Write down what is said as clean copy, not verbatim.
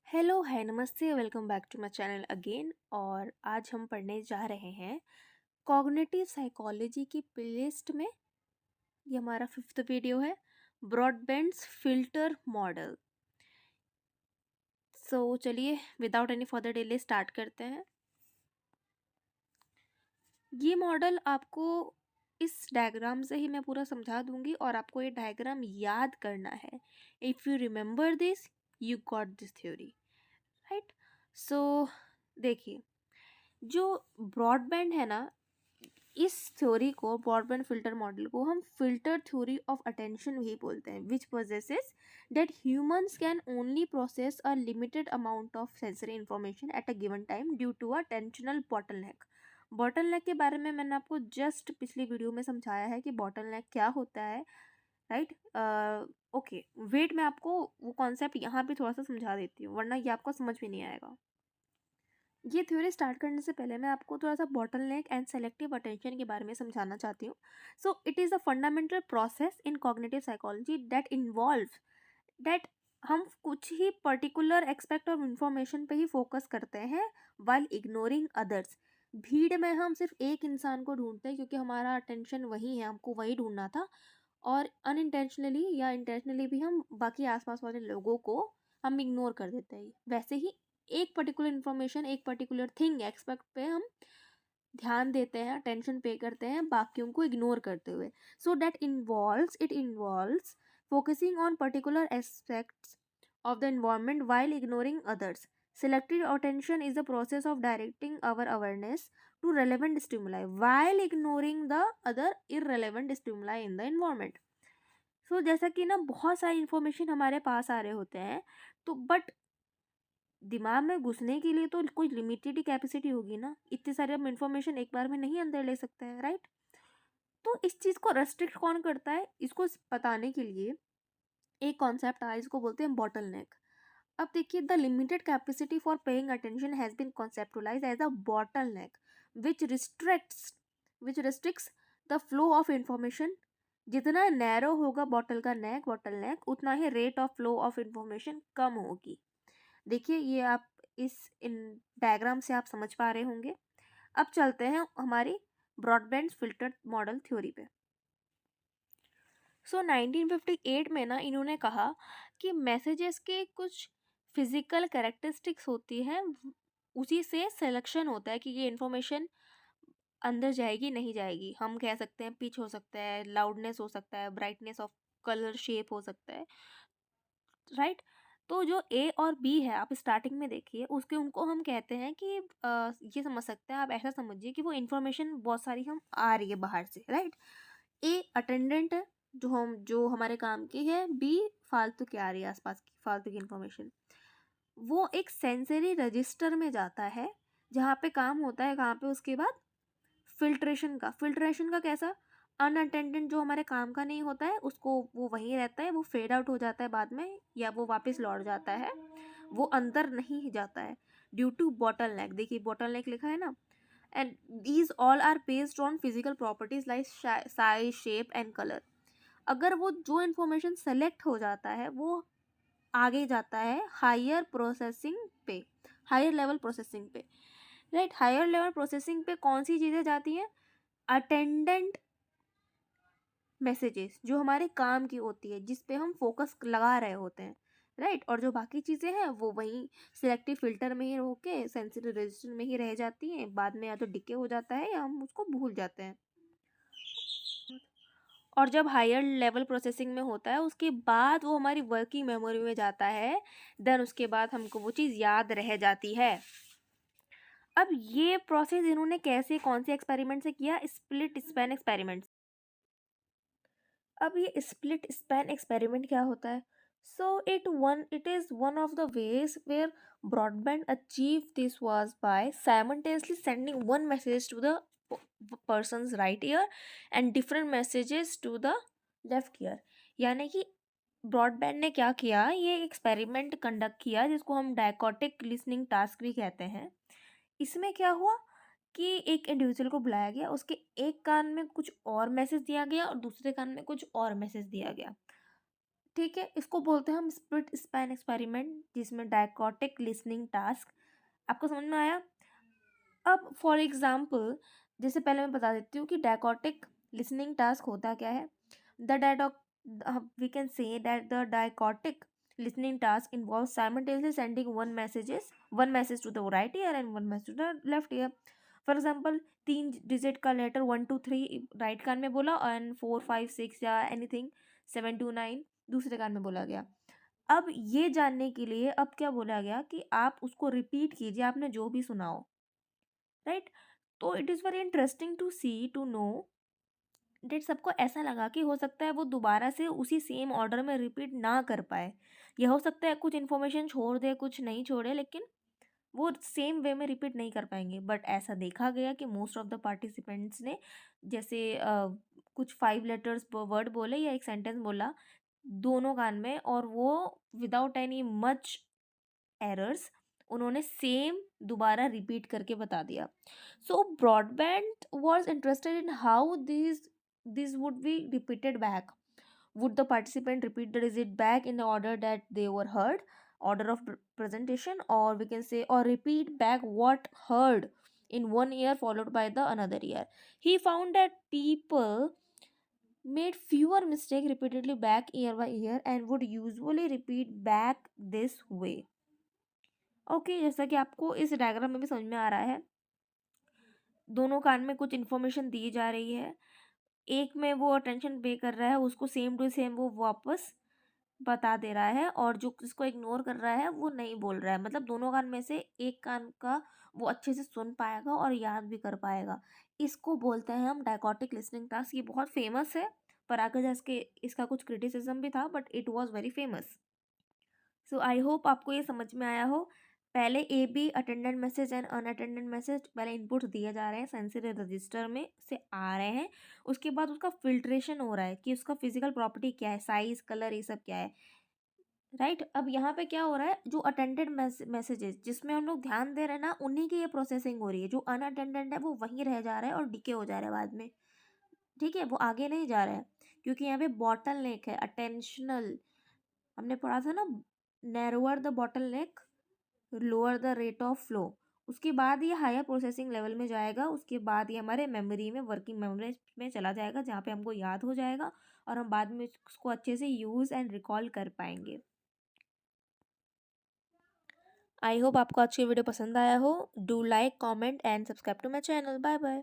Hello, hi, नमस्ते, welcome back to my channel again. और आज हम पढ़ने जा रहे हैं कॉग्निटिव साइकोलॉजी की प्लेलिस्ट में। ये हमारा 5th वीडियो है, ब्रॉडबैंड्स फिल्टर मॉडल। सो चलिए without any further delay start करते हैं। ये मॉडल आपको इस डायग्राम से ही मैं पूरा समझा दूंगी और आपको ये डायग्राम याद करना है। If you remember this you got this theory, right. So देखिए, जो ब्रॉडबैंड है ना, इस थ्योरी को, ब्रॉडबैंड फिल्टर मॉडल को हम फिल्टर थ्योरी ऑफ अटेंशन भी बोलते हैं, which possesses that humans can only process a limited amount of sensory information at a given time due to attentional bottleneck. Bottleneck के बारे में मैंने आपको जस्ट पिछली वीडियो में समझाया है कि बॉटलनेक क्या होता है, राइट। ओके, वेट, मैं आपको वो कॉन्सेप्ट यहाँ पे थोड़ा सा समझा देती हूँ, वरना ये आपको समझ में नहीं आएगा। ये थ्योरी स्टार्ट करने से पहले मैं आपको थोड़ा सा बॉटलनेक एंड सेलेक्टिव अटेंशन के बारे में समझाना चाहती हूँ। सो it is a fundamental process in cognitive psychology that involve that हम कुछ ही पर्टिकुलर एक्सपेक्ट ऑफ इंफॉर्मेशन पे ही फोकस करते हैं वाइल इग्नोरिंग अदर्स। भीड़ में हम सिर्फ एक इंसान को ढूंढते हैं क्योंकि हमारा अटेंशन वही है, हमको वही ढूंढना था। और अनइंटेंशनली या इंटेंशनली भी हम बाकी आसपास वाले लोगों को हम इग्नोर कर देते हैं। वैसे ही एक पर्टिकुलर इन्फॉर्मेशन, एक पर्टिकुलर थिंग, एक्सपेक्ट पे हम ध्यान देते हैं, अटेंशन पे करते हैं बाकियों को इग्नोर करते हुए। So that involves focusing on particular aspects of the environment while ignoring others. Selective attention is the process of directing our awareness to relevant stimuli while ignoring the other irrelevant stimuli in the environment. So जैसा कि ना बहुत सारी information हमारे पास आ रहे होते हैं, तो बट दिमाग में घुसने के लिए तो कोई लिमिटेड ही कैपेसिटी होगी ना, इतनी सारी हम इंफॉर्मेशन एक बार में नहीं अंदर ले सकते हैं, राइट। तो इस चीज़ को रेस्ट्रिक्ट कौन करता है, इसको बताने के लिए एक कॉन्सेप्ट आया, इसको बोलते हैं बॉटल नेक। अब देखिए, the limited capacity for paying attention has been conceptualise as a bottleneck which restricts the flow of information. जितना नैरो होगा बॉटल नेक उतना ही rate of flow of information कम होगी। देखिए, ये आप इस इन डायग्राम से आप समझ पा रहे होंगे। अब चलते हैं हमारी ब्रॉडबैंड फिल्टर मॉडल थ्योरी पे। सो 1958 में ना इन्होंने कहा कि मैसेजेस के कुछ फिजिकल कैरेक्टरिस्टिक्स होती हैं, उसी से सिलेक्शन होता है कि ये इन्फॉर्मेशन अंदर जाएगी नहीं जाएगी। हम कह सकते हैं पिच हो सकता है, लाउडनेस हो सकता है, ब्राइटनेस ऑफ कलर, शेप हो सकता है, राइट। तो जो ए और बी है, आप स्टार्टिंग में देखिए, उसके उनको हम कहते हैं कि ये समझ सकते हैं आप, ऐसा समझिए कि वो इन्फॉर्मेशन बहुत सारी हम आ रही है बाहर से, राइट। ए अटेंडेंट है, जो हमारे काम की है। बी फालतू की आ रही है, आसपास की फालतू की इन्फॉर्मेशन। वो एक सेंसरी रजिस्टर में जाता है जहाँ पे काम होता है, कहाँ पे, उसके बाद फिल्ट्रेशन का कैसा, अनअटेंडेंट जो हमारे काम का नहीं होता है उसको वो वहीं रहता है, वो फेड आउट हो जाता है बाद में, या वो वापस लौट जाता है, वो अंदर नहीं जाता है ड्यू टू बॉटल नेक। देखिए बॉटल नेक लिखा है ना। And these all are based on physical properties like size, shape and colour. अगर वो जो इन्फॉर्मेशन सेलेक्ट हो जाता है वो आगे जाता है हायर लेवल प्रोसेसिंग पे, राइट। हायर लेवल प्रोसेसिंग पे कौन सी चीज़ें जाती हैं, अटेंडेंट मैसेजेस जो हमारे काम की होती है, जिस पे हम फोकस लगा रहे होते हैं, राइट। और जो बाकी चीज़ें हैं वो वहीं सिलेक्टिव फिल्टर में ही होके सेंसिटिव रजिस्टर में ही रह जाती हैं, बाद में या तो डिके हो जाता है या हम उसको भूल जाते हैं। और जब हायर लेवल प्रोसेसिंग में होता है उसके बाद वो हमारी वर्किंग मेमोरी में जाता है, देन उसके बाद हमको वो चीज़ याद रह जाती है। अब ये प्रोसेस इन्होंने कैसे, कौन से एक्सपेरिमेंट से किया, स्प्लिट स्पैन एक्सपेरिमेंट। अब ये स्प्लिट स्पैन एक्सपेरिमेंट क्या होता है, so it is one of the ways where broadband achieve this was by simultaneously sending one message to the person's right ear and different messages to the left ear। यानी कि broadband ने क्या किया, ये experiment conduct किया जिसको हम डायकोटिक listening task भी कहते हैं। इसमें क्या हुआ कि एक इंडिविजुअल को बुलाया गया, उसके एक कान में कुछ और मैसेज दिया गया और दूसरे कान में कुछ और मैसेज दिया गया। ठीक है, इसको बोलते हैं हम स्प्लिट स्पैन एक्सपेरिमेंट, जिसमें डायकोटिक लिसनिंग टास्क। आपको समझ में आया? अब फॉर एग्जाम्पल, जैसे पहले मैं बता देती हूँ कि डायकोटिक लिसनिंग टास्क होता क्या है। The dichotic we can say that the dichotic listening task involves simultaneously sending one message to the right ear and one message to the left ear. For example, 3 digit का letter 1 2 3 right कान में बोला and 4 5 6 या anything 7 2 9 दूसरे कान में बोला गया। अब ये जानने के लिए अब क्या बोला गया कि आप उसको रिपीट कीजिए, आपने जो भी सुना हो, राइट। तो it is very interesting to see to no date सबको ऐसा लगा कि हो सकता है वो दोबारा से उसी सेम ऑर्डर में रिपीट ना कर पाए। यह हो सकता है कुछ इन्फॉर्मेशन छोड़ दे, कुछ नहीं छोड़े, लेकिन वो सेम वे में रिपीट नहीं कर पाएंगे। बट ऐसा देखा गया कि मोस्ट ऑफ द पार्टिसिपेंट्स ने जैसे कुछ 5 लेटर्स वर्ड बोले या एक सेंटेंस बोला दोनों कान में, और वो विदाउट एनी मच एरर्स उन्होंने सेम दोबारा रिपीट करके बता दिया। So Broadbent was interested in how this would be repeated back. Would the participant repeat the digit back in the order that they were heard, order of presentation, or we can say, or repeat back what heard in one ear followed by the another ear? He found that people made fewer mistakes repeatedly back ear by ear and would usually repeat back this way. Okay, जैसा कि आपको इस diagram में भी समझ में आ रहा है, दोनों कान में कुछ इन्फॉर्मेशन दी जा रही है, एक में वो अटेंशन पे कर रहा है, उसको सेम टू सेम वो वापस बता दे रहा है, और जो इसको इग्नोर कर रहा है वो नहीं बोल रहा है। मतलब दोनों कान में से एक कान का वो अच्छे से सुन पाएगा और याद भी कर पाएगा। इसको बोलते हैं हम डायकोटिक लिसनिंग टास्क। ये बहुत फेमस है, पर आगे जा इसके इसका कुछ क्रिटिसिज्म भी था, but it was very famous. So I hope आपको ये समझ में आया हो। पहले A B attended message and unattended message पहले इनपुट दिए जा रहे हैं, सेंसरी रजिस्टर में से आ रहे हैं। उसके बाद उसका फिल्ट्रेशन हो रहा है कि उसका फिजिकल प्रॉपर्टी क्या है, साइज, कलर, ये सब क्या है, राइट। अब यहाँ पे क्या हो रहा है, जो अटेंडेड मैसेजेस जिसमें हम लोग ध्यान दे रहे हैं ना, उन्हीं की ये प्रोसेसिंग हो रही है। जो अनअटेंडेड है वो वहीं रह जा रहा है और डिके हो जा रहा है बाद में, ठीक है, वो आगे नहीं जा रहा है, क्योंकि यहाँ पे बॉटल नेक है, अटेंशनल। हमने पढ़ा था ना, narrower the bottle neck lower the rate of flow. उसके बाद ये हायर प्रोसेसिंग लेवल में जाएगा, उसके बाद ये हमारे मेमोरी में, वर्किंग मेमोरी में चला जाएगा, जहाँ पे हमको याद हो जाएगा और हम बाद में उसको अच्छे से यूज़ एंड रिकॉल कर पाएंगे। आई होप आपको आज की वीडियो पसंद आया हो। Do like, comment and subscribe to my channel. Bye bye.